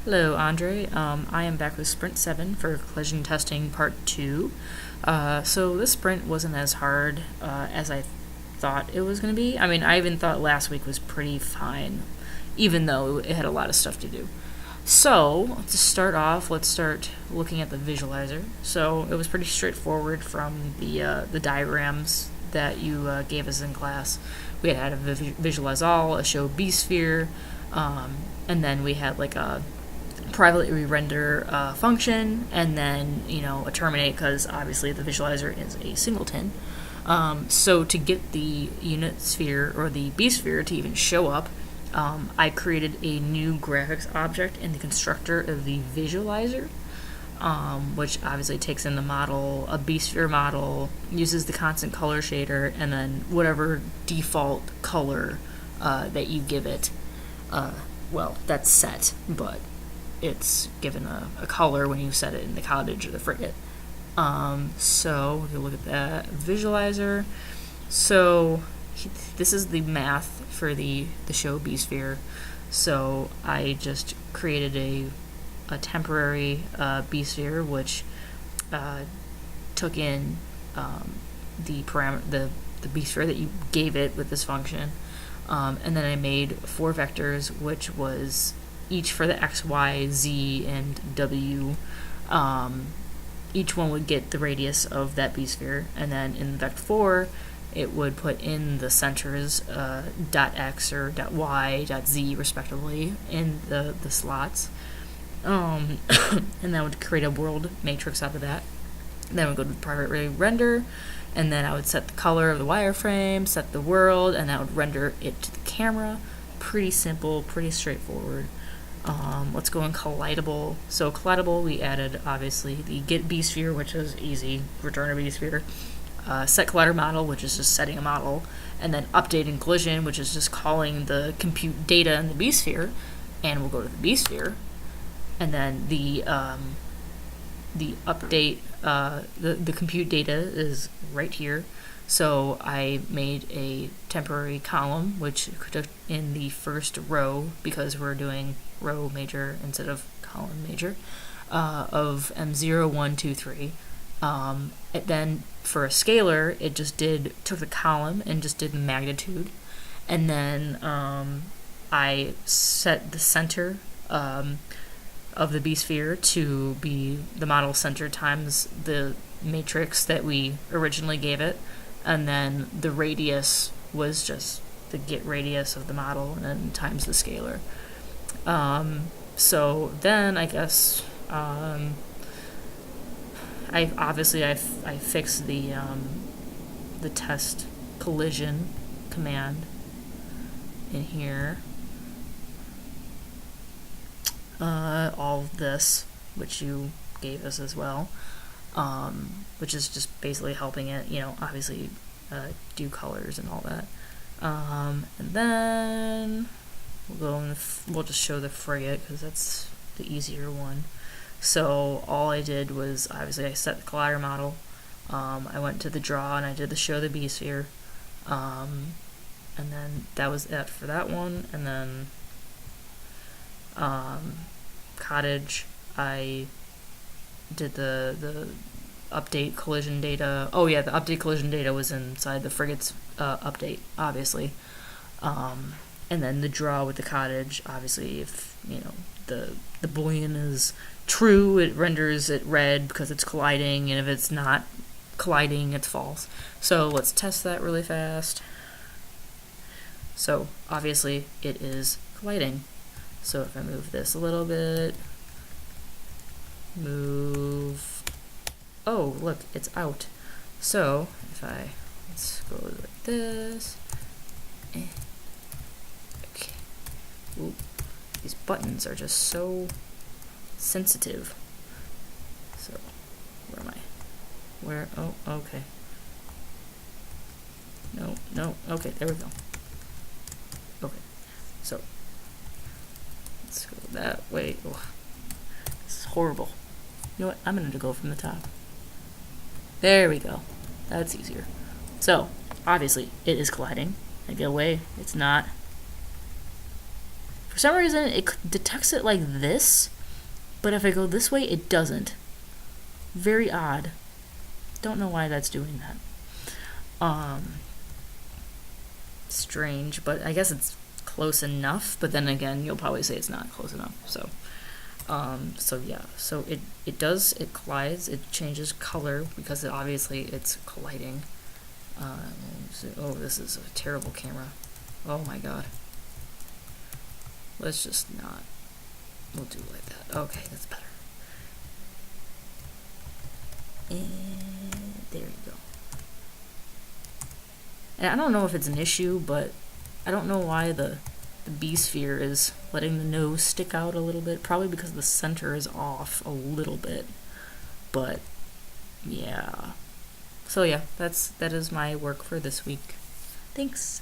Hello, Andre. I am back with Sprint7 for collision testing part 2. So this sprint wasn't as hard as I thought it was going to be. I mean, I even thought last week was pretty fine, even though it had a lot of stuff to do. So, to start off, let's start looking at the visualizer. So, it was pretty straightforward from the diagrams that you gave us in class. We had a visualize all, a show B-sphere, and then we had like a privately render function, and then a terminate, because obviously the visualizer is a singleton. So to get the unit sphere or the B sphere to even show up, I created a new graphics object in the constructor of the visualizer, which obviously takes in the model, a B sphere model, uses the constant color shader, and then whatever default color that you give it. Well, that's set, but it's given a color when you set it in the cottage or the frigate. So if you look at that visualizer, so this is the math for the show B sphere. So I just created a temporary B sphere, which took in the parameter, the B sphere that you gave it with this function, and then I made 4 vectors, which was each for the X, Y, Z, and W. Each one would get the radius of that B-sphere, and then in vector 4, it would put in the centers dot X or dot Y, dot Z, respectively, in the slots. And that would create a world matrix out of that. Then we would go to the privately render, and then I would set the color of the wireframe, set the world, and that would render it to the camera. Pretty simple, pretty straightforward. Let's go in collidable. So collidable, we added obviously the get B sphere, which is easy, return a B sphere. Set collider model, which is just setting a model, and then updating collision, which is just calling the compute data in the B sphere, and we'll go to the B sphere, and then the update, the compute data is right here. So I made a temporary column, which took in the first row, because we're doing row major instead of column major, of M0, 1, 2, 3. Then for a scalar, it just took the column and just did the magnitude. And then I set the center of the B-sphere to be the model center times the matrix that we originally gave it. And then the radius was just the get radius of the model, and then times the scalar. So then I guess I fixed the test collision command in here. All of this, which you gave us as well. Which is just basically helping it, obviously do colors and all that. And then we'll just show the frigate, because that's the easier one. So all I did was, obviously I set the collider model, I went to the draw and I did the show the B sphere, and then that was it for that one. And then cottage, I did the update collision data. Oh yeah, the update collision data was inside the frigate's update, obviously. And then the draw with the cottage, obviously, if the boolean is true, it renders it red because it's colliding, and if it's not colliding, it's false. So let's test that really fast. So obviously it is colliding. So if I move this a little bit, move, oh look, it's out. So if let's go like this, okay. Ooh, these buttons are just so sensitive. So where am I? Oh, okay. No, okay, there we go. Okay, so let's go that way. Oh, this is horrible. You know what? I'm going to go from the top. There we go. That's easier. So, obviously, it is colliding. I get away. It's not. For For some reason, it detects it like this, but if I go this way, it doesn't. Very odd. Don't know why that's doing that. Strange, but I guess it's close enough, but then again, you'll probably say it's not close enough, so yeah, so it collides, it changes color, because obviously it's colliding. Oh, this is a terrible camera. Oh my god. Let's just not, we'll do it like that. Okay, that's better. And there you go. And I don't know if it's an issue, but I don't know why the B-sphere is letting the nose stick out a little bit. Probably because the center is off a little bit. But yeah. So yeah, that is my work for this week. Thanks.